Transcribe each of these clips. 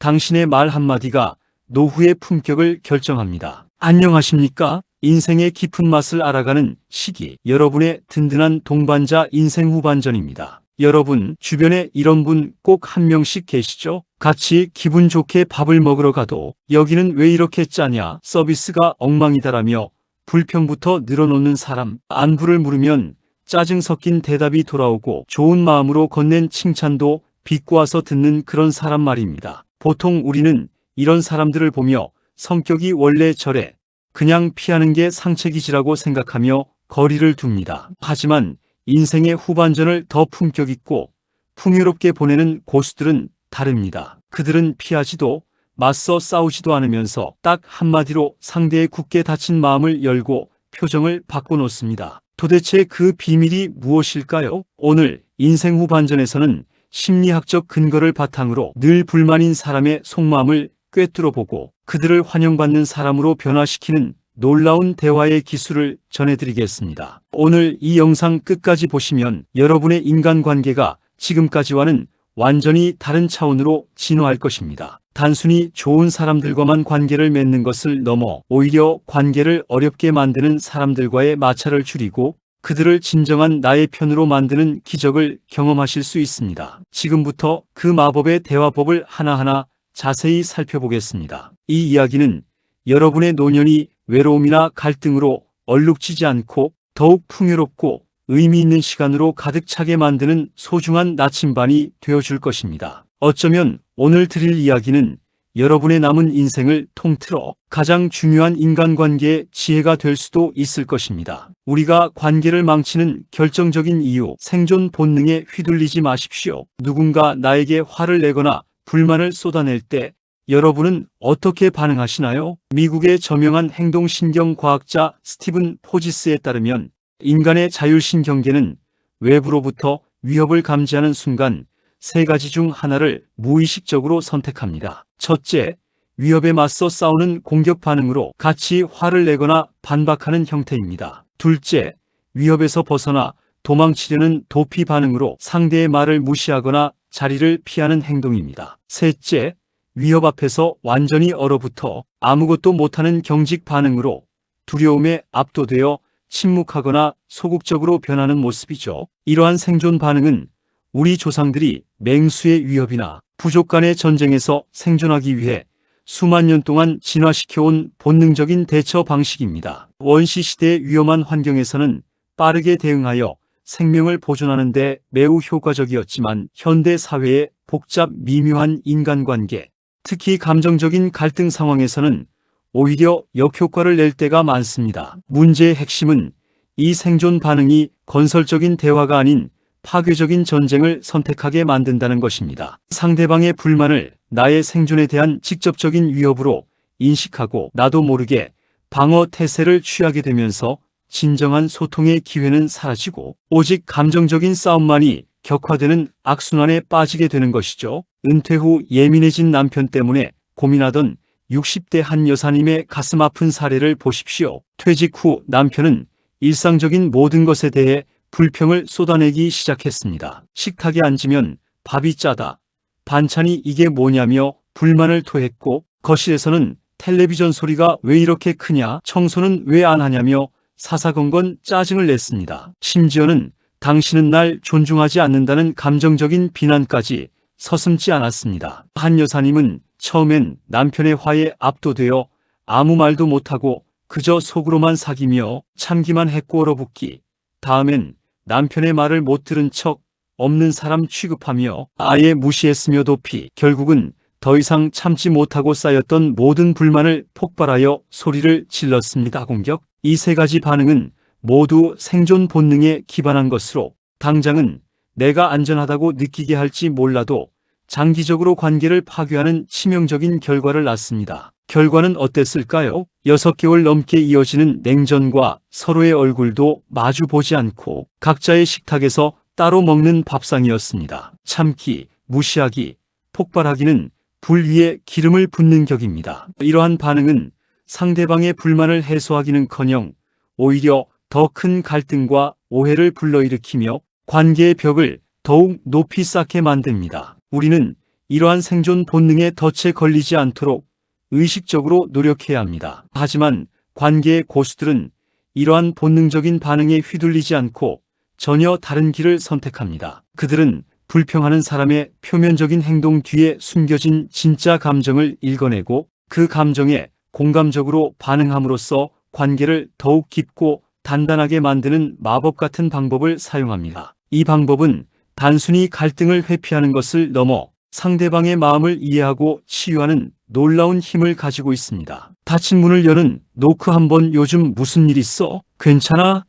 당신의 말 한마디가 노후의 품격을 결정합니다. 안녕하십니까? 인생의 깊은 맛을 알아가는 시기, 여러분의 든든한 동반자 인생 후반전입니다. 여러분 주변에 이런 분 꼭 한 명씩 계시죠? 같이 기분 좋게 밥을 먹으러 가도 여기는 왜 이렇게 짜냐, 서비스가 엉망이다라며 불평부터 늘어놓는 사람, 안부를 물으면 짜증 섞인 대답이 돌아오고 좋은 마음으로 건넨 칭찬도 비꼬아서 듣는 그런 사람 말입니다. 보통 우리는 이런 사람들을 보며 성격이 원래 저래, 그냥 피하는 게 상책이지라고 생각하며 거리를 둡니다. 하지만 인생의 후반전을 더 품격 있고 풍요롭게 보내는 고수들은 다릅니다. 그들은 피하지도 맞서 싸우지도 않으면서 딱 한마디로 상대의 굳게 닫힌 마음을 열고 표정을 바꿔놓습니다. 도대체 그 비밀이 무엇일까요? 오늘 인생 후반전에서는 심리학적 근거를 바탕으로 늘 불만인 사람의 속마음을 꿰뚫어보고 그들을 환영받는 사람으로 변화시키는 놀라운 대화의 기술을 전해드리겠습니다. 오늘 이 영상 끝까지 보시면 여러분의 인간관계가 지금까지와는 완전히 다른 차원으로 진화할 것입니다. 단순히 좋은 사람들과만 관계를 맺는 것을 넘어 오히려 관계를 어렵게 만드는 사람들과의 마찰을 줄이고 그들을 진정한 나의 편으로 만드는 기적을 경험하실 수 있습니다. 지금부터 그 마법의 대화법을 하나하나 자세히 살펴보겠습니다. 이 이야기는 여러분의 노년이 외로움이나 갈등으로 얼룩지지 않고 더욱 풍요롭고 의미 있는 시간으로 가득 차게 만드는 소중한 나침반이 되어줄 것입니다. 어쩌면 오늘 드릴 이야기는 여러분의 남은 인생을 통틀어 가장 중요한 인간관계의 지혜가 될 수도 있을 것입니다. 우리가 관계를 망치는 결정적인 이유, 생존 본능에 휘둘리지 마십시오. 누군가 나에게 화를 내거나 불만을 쏟아낼 때 여러분은 어떻게 반응하시나요? 미국의 저명한 행동신경과학자 스티븐 포지스에 따르면 인간의 자율신경계는 외부로부터 위협을 감지하는 순간 세 가지 중 하나를 무의식적으로 선택합니다. 첫째, 위협에 맞서 싸우는 공격 반응으로 같이 화를 내거나 반박하는 형태입니다. 둘째, 위협에서 벗어나 도망치려는 도피 반응으로 상대의 말을 무시하거나 자리를 피하는 행동입니다. 셋째, 위협 앞에서 완전히 얼어붙어 아무것도 못하는 경직 반응으로 두려움에 압도되어 침묵하거나 소극적으로 변하는 모습이죠. 이러한 생존 반응은 우리 조상들이 맹수의 위협이나 부족 간의 전쟁에서 생존하기 위해 수만 년 동안 진화시켜온 본능적인 대처 방식입니다. 원시시대의 위험한 환경에서는 빠르게 대응하여 생명을 보존하는 데 매우 효과적이었지만 현대 사회의 복잡 미묘한 인간관계, 특히 감정적인 갈등 상황에서는 오히려 역효과를 낼 때가 많습니다. 문제의 핵심은 이 생존 반응이 건설적인 대화가 아닌 파괴적인 전쟁을 선택하게 만든다는 것입니다. 상대방의 불만을 나의 생존에 대한 직접적인 위협으로 인식하고 나도 모르게 방어 태세를 취하게 되면서 진정한 소통의 기회는 사라지고 오직 감정적인 싸움만이 격화되는 악순환에 빠지게 되는 것이죠. 은퇴 후 예민해진 남편 때문에 고민하던 60대 한 여사님의 가슴 아픈 사례를 보십시오. 퇴직 후 남편은 일상적인 모든 것에 대해 불평을 쏟아내기 시작했습니다. 식탁에 앉으면 밥이 짜다, 반찬이 이게 뭐냐며 불만을 토했고 거실에서는 텔레비전 소리가 왜 이렇게 크냐, 청소는 왜 안 하냐며 사사건건 짜증을 냈습니다. 심지어는 당신은 날 존중하지 않는다는 감정적인 비난까지 서슴지 않았습니다. 한 여사님은 처음엔 남편의 화에 압도되어 아무 말도 못하고 그저 속으로만 사귀며 참기만 했고 얼어붙기, 다음엔 남편의 말을 못 들은 척 없는 사람 취급하며 아예 무시했으며 도피, 결국은 더 이상 참지 못하고 쌓였던 모든 불만을 폭발하여 소리를 질렀습니다. 공격. 이 세 가지 반응은 모두 생존 본능에 기반한 것으로 당장은 내가 안전하다고 느끼게 할지 몰라도 장기적으로 관계를 파괴하는 치명적인 결과를 낳습니다. 결과는 어땠을까요? 6개월 넘게 이어지는 냉전과 서로의 얼굴도 마주 보지 않고 각자의 식탁에서 따로 먹는 밥상이었습니다. 참기, 무시하기, 폭발하기는 불 위에 기름을 붓는 격입니다. 이러한 반응은 상대방의 불만을 해소하기는커녕 오히려 더 큰 갈등과 오해를 불러일으키며 관계의 벽을 더욱 높이 쌓게 만듭니다. 우리는 이러한 생존 본능에 덫에 걸리지 않도록 의식적으로 노력해야 합니다. 하지만 관계의 고수들은 이러한 본능적인 반응에 휘둘리지 않고 전혀 다른 길을 선택합니다. 그들은 불평하는 사람의 표면적인 행동 뒤에 숨겨진 진짜 감정을 읽어내고 그 감정에 공감적으로 반응함으로써 관계를 더욱 깊고 단단하게 만드는 마법 같은 방법을 사용합니다. 이 방법은 단순히 갈등을 회피하는 것을 넘어 상대방의 마음을 이해하고 치유하는 놀라운 힘을 가지고 있습니다. 닫힌 문을 여는 노크 한번 요즘 무슨 일 있어? 괜찮아?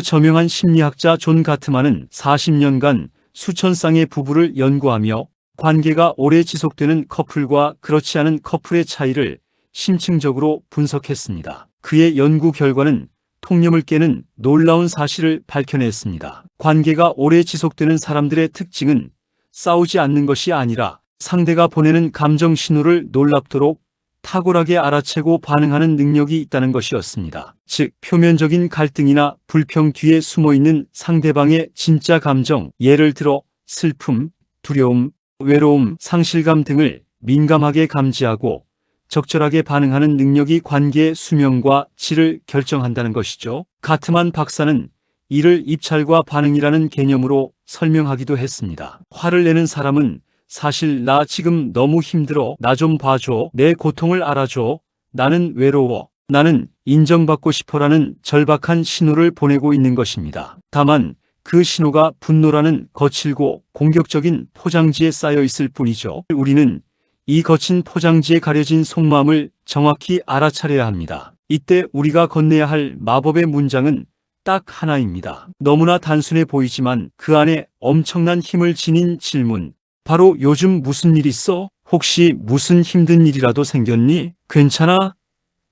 저명한 심리학자 존 가트만은 40년간 수천 쌍의 부부를 연구하며 관계가 오래 지속되는 커플과 그렇지 않은 커플의 차이를 심층적으로 분석했습니다. 그의 연구 결과는 통념을 깨는 놀라운 사실을 밝혀냈습니다. 관계가 오래 지속되는 사람들의 특징은 싸우지 않는 것이 아니라 상대가 보내는 감정 신호를 놀랍도록 탁월하게 알아채고 반응하는 능력이 있다는 것이었습니다. 즉, 표면적인 갈등이나 불평 뒤에 숨어있는 상대방의 진짜 감정, 예를 들어 슬픔, 두려움, 외로움, 상실감 등을 민감하게 감지하고 적절하게 반응하는 능력이 관계의 수명과 질을 결정한다는 것이죠. 가트만 박사는 이를 입찰과 반응이라는 개념으로 설명하기도 했습니다. 화를 내는 사람은 사실 나 지금 너무 힘들어. 나 좀 봐줘. 내 고통을 알아줘. 나는 외로워. 나는 인정받고 싶어라는 절박한 신호를 보내고 있는 것입니다. 다만 그 신호가 분노라는 거칠고 공격적인 포장지에 쌓여 있을 뿐이죠. 우리는 이 거친 포장지에 가려진 속마음을 정확히 알아차려야 합니다. 이때 우리가 건네야 할 마법의 문장은 딱 하나입니다. 너무나 단순해 보이지만 그 안에 엄청난 힘을 지닌 질문. 바로 요즘 무슨 일 있어? 혹시 무슨 힘든 일이라도 생겼니? 괜찮아?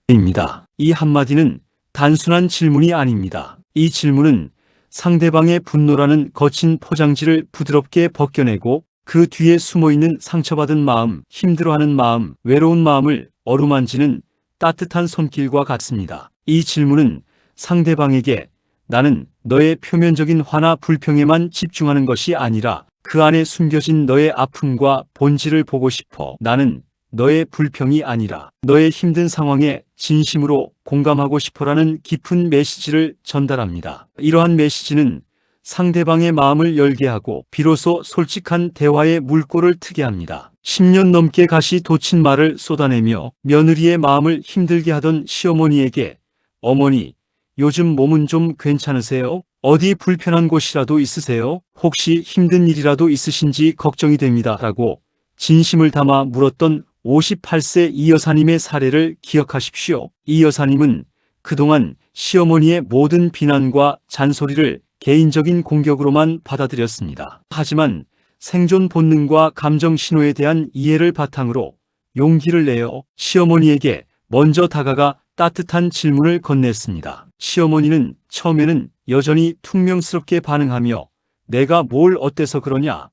입니다. 이 한마디는 단순한 질문이 아닙니다. 이 질문은 상대방의 분노라는 거친 포장지를 부드럽게 벗겨내고 그 뒤에 숨어있는 상처받은 마음, 힘들어하는 마음, 외로운 마음을 어루만지는 따뜻한 손길과 같습니다. 이 질문은 상대방에게 나는 너의 표면적인 화나 불평에만 집중하는 것이 아니라 그 안에 숨겨진 너의 아픔과 본질을 보고 싶어. 나는 너의 불평이 아니라 너의 힘든 상황에 진심으로 공감하고 싶어라는 깊은 메시지를 전달합니다. 이러한 메시지는 상대방의 마음을 열게 하고 비로소 솔직한 대화의 물꼬를 트게 합니다. 10년 넘게 가시 돋친 말을 쏟아내며 며느리의 마음을 힘들게 하던 시어머니에게 어머니, 요즘 몸은 좀 괜찮으세요? 어디 불편한 곳이라도 있으세요? 혹시 힘든 일이라도 있으신지 걱정이 됩니다. 라고 진심을 담아 물었던 58세 이 여사님의 사례를 기억하십시오. 이 여사님은 그동안 시어머니의 모든 비난과 잔소리를 개인적인 공격으로만 받아들였습니다. 하지만 생존 본능과 감정 신호에 대한 이해를 바탕으로 용기를 내어 시어머니에게 먼저 다가가 따뜻한 질문을 건넸습니다. 시어머니는 처음에는 여전히 퉁명스럽게 반응하며 내가 뭘 어때서 그러냐?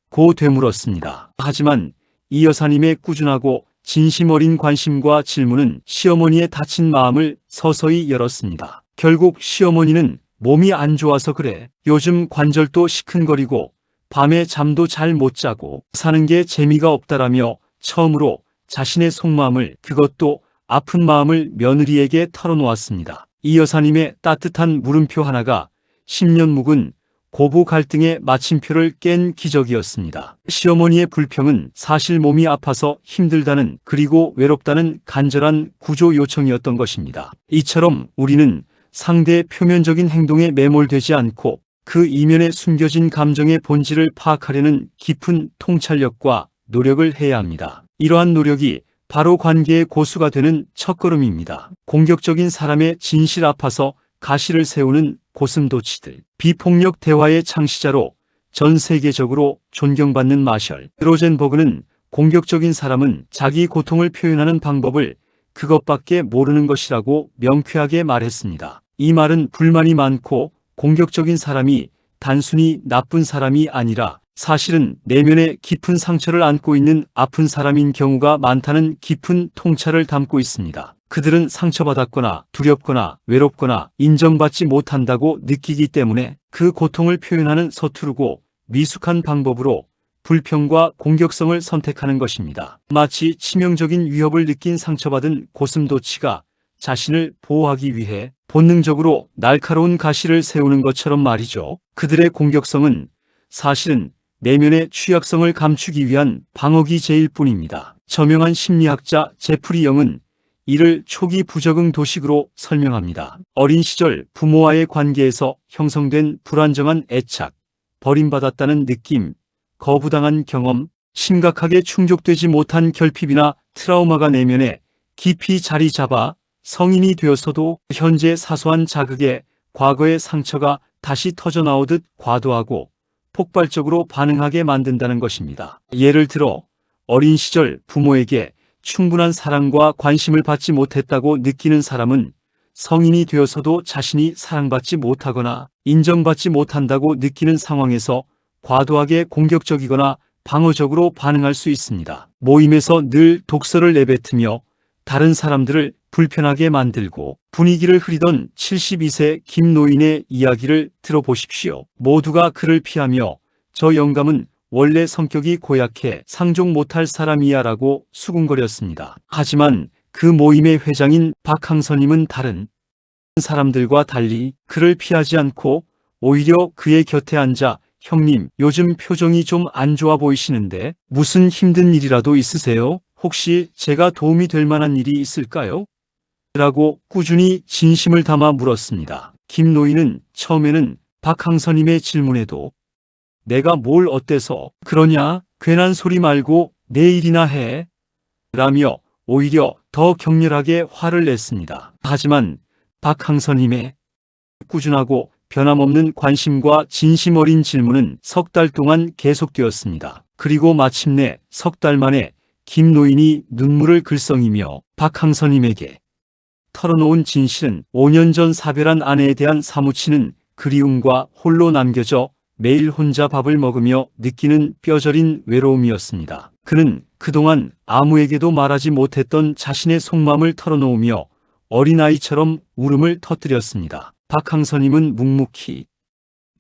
고 되물었습니다. 하지만 이 여사님의 꾸준하고 진심 어린 관심과 질문은 시어머니의 다친 마음을 서서히 열었습니다. 결국 시어머니는 몸이 안 좋아서 그래. 요즘 관절도 시큰거리고 밤에 잠도 잘 못 자고 사는 게 재미가 없다라며 처음으로 자신의 속마음을, 그것도 아픈 마음을 며느리에게 털어놓았습니다. 이 여사님의 따뜻한 물음표 하나가 10년 묵은 고부 갈등의 마침표를 깬 기적이었습니다. 시어머니의 불평은 사실 몸이 아파서 힘들다는, 그리고 외롭다는 간절한 구조 요청이었던 것입니다. 이처럼 우리는 상대의 표면적인 행동에 매몰되지 않고 그 이면에 숨겨진 감정의 본질을 파악하려는 깊은 통찰력과 노력을 해야 합니다. 이러한 노력이 바로 관계의 고수가 되는 첫걸음입니다. 공격적인 사람의 진실 앞에서 가시를 세우는 고슴도치들. 비폭력 대화의 창시자로 전 세계적으로 존경받는 마셜 로젠버그는 공격적인 사람은 자기 고통을 표현하는 방법을 그것밖에 모르는 것이라고 명쾌하게 말했습니다. 이 말은 불만이 많고 공격적인 사람이 단순히 나쁜 사람이 아니라 사실은 내면에 깊은 상처를 안고 있는 아픈 사람인 경우가 많다는 깊은 통찰을 담고 있습니다. 그들은 상처받았거나 두렵거나 외롭거나 인정받지 못한다고 느끼기 때문에 그 고통을 표현하는 서투르고 미숙한 방법으로 불평과 공격성을 선택하는 것입니다. 마치 치명적인 위협을 느낀 상처받은 고슴도치가 자신을 보호하기 위해 본능적으로 날카로운 가시를 세우는 것처럼 말이죠. 그들의 공격성은 사실은 내면의 취약성을 감추기 위한 방어기제일 뿐입니다. 저명한 심리학자 제프리 영은 이를 초기 부적응 도식으로 설명합니다. 어린 시절 부모와의 관계에서 형성된 불안정한 애착, 버림받았다는 느낌, 거부당한 경험, 심각하게 충족되지 못한 결핍이나 트라우마가 내면에 깊이 자리 잡아 성인이 되어서도 현재 사소한 자극에 과거의 상처가 다시 터져나오듯 과도하고 폭발적으로 반응하게 만든다는 것입니다. 예를 들어 어린 시절 부모에게 충분한 사랑과 관심을 받지 못했다고 느끼는 사람은 성인이 되어서도 자신이 사랑받지 못하거나 인정받지 못한다고 느끼는 상황에서 과도하게 공격적이거나 방어적으로 반응할 수 있습니다. 모임에서 늘 독설을 내뱉으며 다른 사람들을 불편하게 만들고 분위기를 흐리던 72세 김 노인의 이야기를 들어보십시오. 모두가 그를 피하며 저 영감은 원래 성격이 고약해 상종 못할 사람이야 라고 수군거렸습니다. 하지만 그 모임의 회장인 박항서님은 다른 사람들과 달리 그를 피하지 않고 오히려 그의 곁에 앉아 형님, 요즘 표정이 좀 안 좋아 보이시는데 무슨 힘든 일이라도 있으세요? 혹시 제가 도움이 될 만한 일이 있을까요? 라고 꾸준히 진심을 담아 물었습니다. 김 노인은 처음에는 박항서님의 질문에도 내가 뭘 어때서 그러냐? 괜한 소리 말고 내 일이나 해. 라며 오히려 더 격렬하게 화를 냈습니다. 하지만 박항서님의 꾸준하고 변함없는 관심과 진심 어린 질문은 석 달 동안 계속되었습니다. 그리고 마침내 석 달 만에 김 노인이 눈물을 글썽이며 박항서님에게 털어놓은 진실은 5년 전 사별한 아내에 대한 사무치는 그리움과 홀로 남겨져 매일 혼자 밥을 먹으며 느끼는 뼈저린 외로움이었습니다. 그는 그동안 아무에게도 말하지 못했던 자신의 속마음을 털어놓으며 어린아이처럼 울음을 터뜨렸습니다. 박항서님은 묵묵히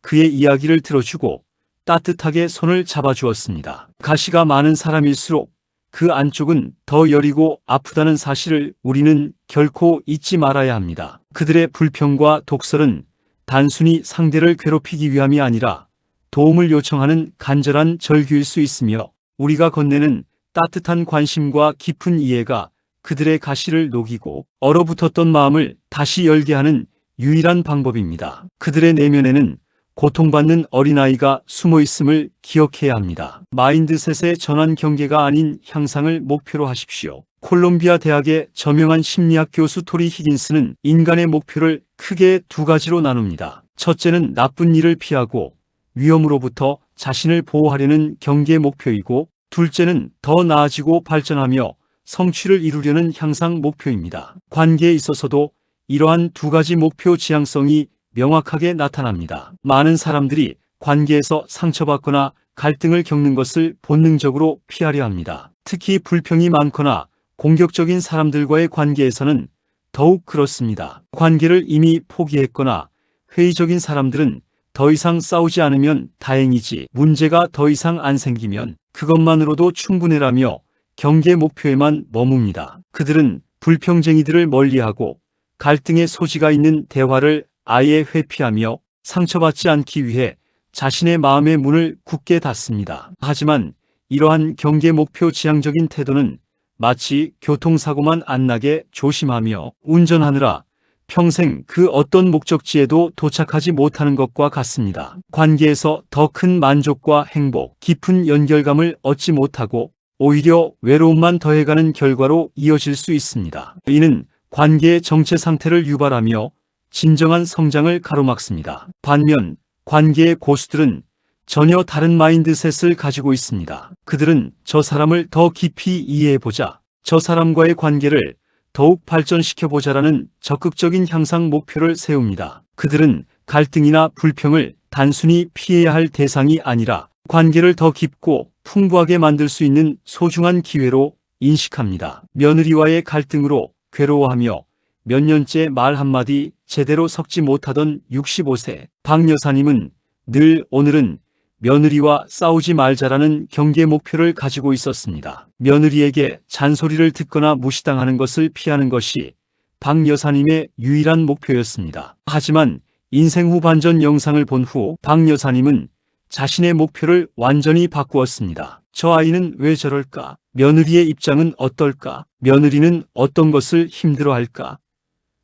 그의 이야기를 들어주고 따뜻하게 손을 잡아주었습니다. 가시가 많은 사람일수록 그 안쪽은 더 여리고 아프다는 사실을 우리는 결코 잊지 말아야 합니다. 그들의 불평과 독설은 단순히 상대를 괴롭히기 위함이 아니라 도움을 요청하는 간절한 절규일 수 있으며 우리가 건네는 따뜻한 관심과 깊은 이해가 그들의 가시를 녹이고 얼어붙었던 마음을 다시 열게 하는 유일한 방법입니다. 그들의 내면에는 고통받는 어린아이가 숨어 있음을 기억해야 합니다. 마인드셋의 전환 경계가 아닌 향상을 목표로 하십시오. 콜롬비아 대학의 저명한 심리학 교수 토리 히긴스는 인간의 목표를 크게 두 가지로 나눕니다. 첫째는 나쁜 일을 피하고 위험으로부터 자신을 보호하려는 경계 목표이고 둘째는 더 나아지고 발전하며 성취를 이루려는 향상 목표입니다. 관계에 있어서도 이러한 두 가지 목표 지향성이 명확하게 나타납니다. 많은 사람들이 관계에서 상처받거나 갈등을 겪는 것을 본능적으로 피하려 합니다. 특히 불평이 많거나 공격적인 사람들과의 관계에서는 더욱 그렇습니다. 관계를 이미 포기했거나 회의적인 사람들은 더 이상 싸우지 않으면 다행이지 문제가 더 이상 안 생기면 그것만으로도 충분해라며 경계 목표에만 머뭅니다. 그들은 불평쟁이들을 멀리하고 갈등의 소지가 있는 대화를 아예 회피하며 상처받지 않기 위해 자신의 마음의 문을 굳게 닫습니다. 하지만 이러한 경계 목표 지향적인 태도는 마치 교통사고만 안 나게 조심하며 운전하느라 평생 그 어떤 목적지에도 도착하지 못하는 것과 같습니다. 관계에서 더 큰 만족과 행복, 깊은 연결감을 얻지 못하고 오히려 외로움만 더해가는 결과로 이어질 수 있습니다. 이는 관계의 정체 상태를 유발하며 진정한 성장을 가로막습니다. 반면 관계의 고수들은 전혀 다른 마인드셋을 가지고 있습니다. 그들은 저 사람을 더 깊이 이해해보자, 저 사람과의 관계를 더욱 발전시켜보자라는 적극적인 향상 목표를 세웁니다. 그들은 갈등이나 불평을 단순히 피해야 할 대상이 아니라 관계를 더 깊고 풍부하게 만들 수 있는 소중한 기회로 인식합니다. 며느리와의 갈등으로 괴로워하며 몇 년째 말 한마디 제대로 섞지 못하던 65세 박 여사님은 늘 오늘은 며느리와 싸우지 말자라는 경계 목표를 가지고 있었습니다. 며느리에게 잔소리를 듣거나 무시당하는 것을 피하는 것이 박 여사님의 유일한 목표였습니다. 하지만 인생 후반전 영상을 본 후 박 여사님은 자신의 목표를 완전히 바꾸었습니다. 저 아이는 왜 저럴까? 며느리의 입장은 어떨까? 며느리는 어떤 것을 힘들어할까?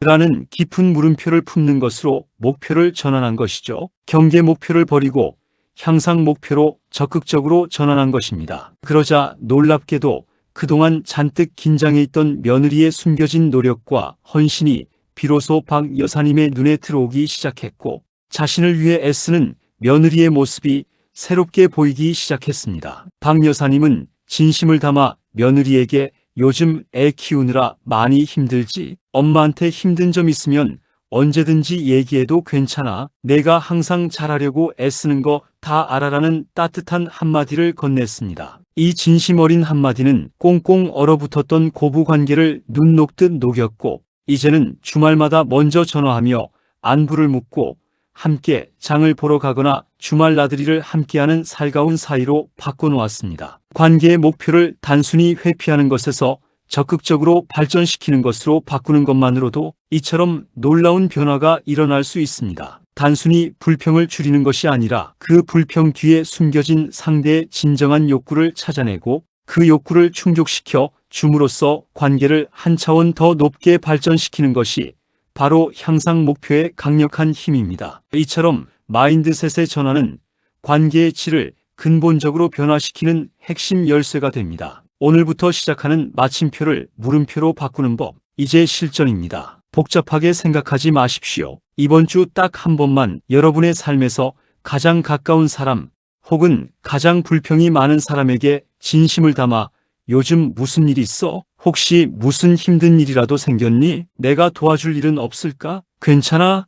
라는 깊은 물음표를 품는 것으로 목표를 전환한 것이죠. 경계 목표를 버리고 향상 목표로 적극적으로 전환한 것입니다. 그러자 놀랍게도 그동안 잔뜩 긴장해 있던 며느리의 숨겨진 노력과 헌신이 비로소 박 여사님의 눈에 들어오기 시작했고, 자신을 위해 애쓰는 며느리의 모습이 새롭게 보이기 시작했습니다. 박 여사님은 진심을 담아 며느리에게 요즘 애 키우느라 많이 힘들지? 엄마한테 힘든 점 있으면 언제든지 얘기해도 괜찮아. 내가 항상 잘하려고 애쓰는 거 다 알아라는 따뜻한 한마디를 건넸습니다. 이 진심 어린 한마디는 꽁꽁 얼어붙었던 고부관계를 눈 녹듯 녹였고, 이제는 주말마다 먼저 전화하며 안부를 묻고 함께 장을 보러 가거나 주말 나들이를 함께하는 살가운 사이로 바꿔놓았습니다. 관계의 목표를 단순히 회피하는 것에서 적극적으로 발전시키는 것으로 바꾸는 것만으로도 이처럼 놀라운 변화가 일어날 수 있습니다. 단순히 불평을 줄이는 것이 아니라 그 불평 뒤에 숨겨진 상대의 진정한 욕구를 찾아내고 그 욕구를 충족시켜 줌으로써 관계를 한 차원 더 높게 발전시키는 것이 바로 향상 목표의 강력한 힘입니다. 이처럼 마인드셋의 전환은 관계의 질을 근본적으로 변화시키는 핵심 열쇠가 됩니다. 오늘부터 시작하는 마침표를 물음표로 바꾸는 법, 이제 실전입니다. 복잡하게 생각하지 마십시오. 이번 주 딱 한 번만 여러분의 삶에서 가장 가까운 사람 혹은 가장 불평이 많은 사람에게 진심을 담아 요즘 무슨 일 있어? 혹시 무슨 힘든 일이라도 생겼니? 내가 도와줄 일은 없을까? 괜찮아?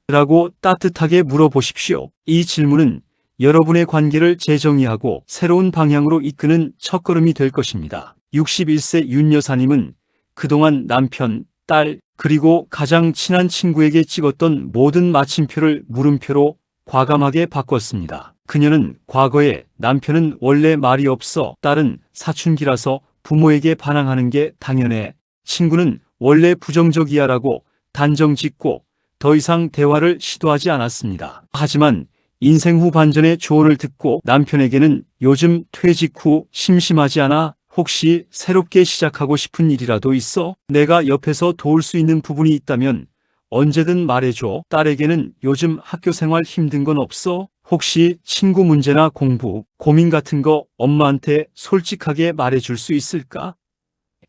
라고 따뜻하게 물어보십시오. 이 질문은 여러분의 관계를 재정의하고 새로운 방향으로 이끄는 첫걸음이 될 것입니다. 61세 윤 여사님은 그동안 남편, 딸, 그리고 가장 친한 친구에게 찍었던 모든 마침표를 물음표로 과감하게 바꿨습니다. 그녀는 과거에 남편은 원래 말이 없어, 딸은 사춘기라서 부모에게 반항하는 게 당연해, 친구는 원래 부정적이야 라고 단정 짓고 더 이상 대화를 시도하지 않았습니다. 하지만 인생 후 반전의 조언을 듣고 남편에게는 요즘 퇴직 후 심심하지 않아? 혹시 새롭게 시작하고 싶은 일이라도 있어? 내가 옆에서 도울 수 있는 부분이 있다면 언제든 말해줘. 딸에게는 요즘 학교 생활 힘든 건 없어? 혹시 친구 문제나 공부, 고민 같은 거 엄마한테 솔직하게 말해줄 수 있을까?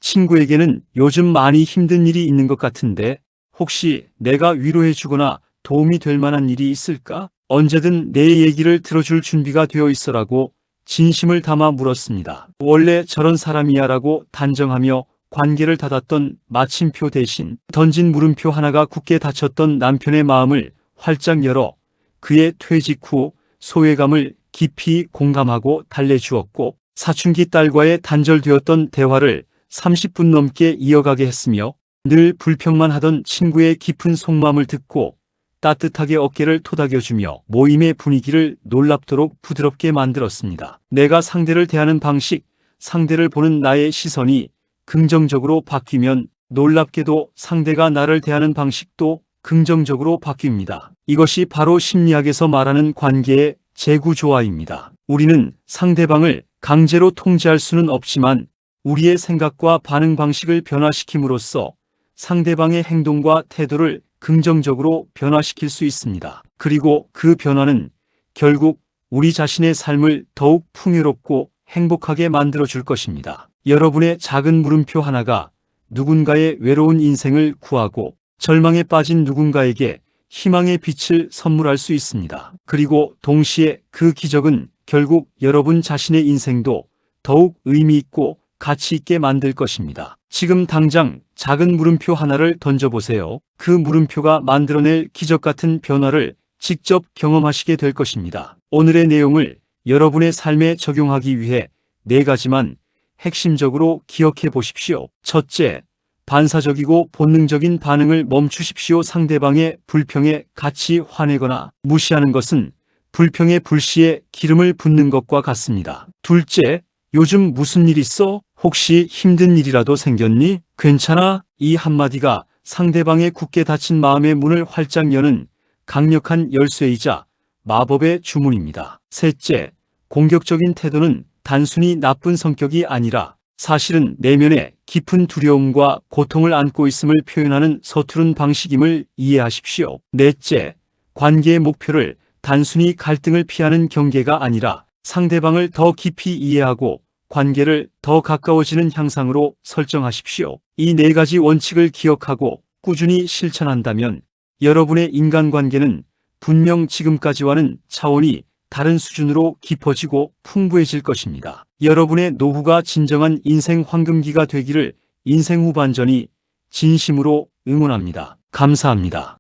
친구에게는 요즘 많이 힘든 일이 있는 것 같은데 혹시 내가 위로해주거나 도움이 될 만한 일이 있을까? 언제든 내 얘기를 들어줄 준비가 되어 있어라고 진심을 담아 물었습니다. 원래 저런 사람이야 라고 단정하며 관계를 닫았던 마침표 대신 던진 물음표 하나가 굳게 닫혔던 남편의 마음을 활짝 열어 그의 퇴직 후 소외감을 깊이 공감하고 달래주었고, 사춘기 딸과의 단절되었던 대화를 30분 넘게 이어가게 했으며 늘 불평만 하던 친구의 깊은 속마음을 듣고 따뜻하게 어깨를 토닥여주며 모임의 분위기를 놀랍도록 부드럽게 만들었습니다. 내가 상대를 대하는 방식, 상대를 보는 나의 시선이 긍정적으로 바뀌면 놀랍게도 상대가 나를 대하는 방식도 긍정적으로 바뀝니다. 이것이 바로 심리학에서 말하는 관계의 재구조화입니다. 우리는 상대방을 강제로 통제할 수는 없지만 우리의 생각과 반응 방식을 변화시킴으로써 상대방의 행동과 태도를 긍정적으로 변화시킬 수 있습니다. 그리고 그 변화는 결국 우리 자신의 삶을 더욱 풍요롭고 행복하게 만들어줄 것입니다. 여러분의 작은 물음표 하나가 누군가의 외로운 인생을 구하고 절망에 빠진 누군가에게 희망의 빛을 선물할 수 있습니다. 그리고 동시에 그 기적은 결국 여러분 자신의 인생도 더욱 의미 있고 가치 있게 만들 것입니다. 지금 당장 작은 물음표 하나를 던져보세요. 그 물음표가 만들어낼 기적 같은 변화를 직접 경험하시게 될 것입니다. 오늘의 내용을 여러분의 삶에 적용하기 위해 4가지만 핵심적으로 기억해 보십시오. 첫째, 반사적이고 본능적인 반응을 멈추십시오. 상대방의 불평에 같이 화내거나 무시하는 것은 불평의 불씨에 기름을 붓는 것과 같습니다. 둘째, 요즘 무슨 일 있어? 혹시 힘든 일이라도 생겼니? 괜찮아? 이 한마디가 상대방의 굳게 닫힌 마음의 문을 활짝 여는 강력한 열쇠이자 마법의 주문입니다. 셋째, 공격적인 태도는 단순히 나쁜 성격이 아니라 사실은 내면에 깊은 두려움과 고통을 안고 있음을 표현하는 서투른 방식임을 이해하십시오. 넷째, 관계의 목표를 단순히 갈등을 피하는 경계가 아니라 상대방을 더 깊이 이해하고 관계를 더 가까워지는 향상으로 설정하십시오. 이 네 가지 원칙을 기억하고 꾸준히 실천한다면 여러분의 인간관계는 분명 지금까지와는 차원이 다른 수준으로 깊어지고 풍부해질 것입니다. 여러분의 노후가 진정한 인생 황금기가 되기를 인생 후반전이 진심으로 응원합니다. 감사합니다.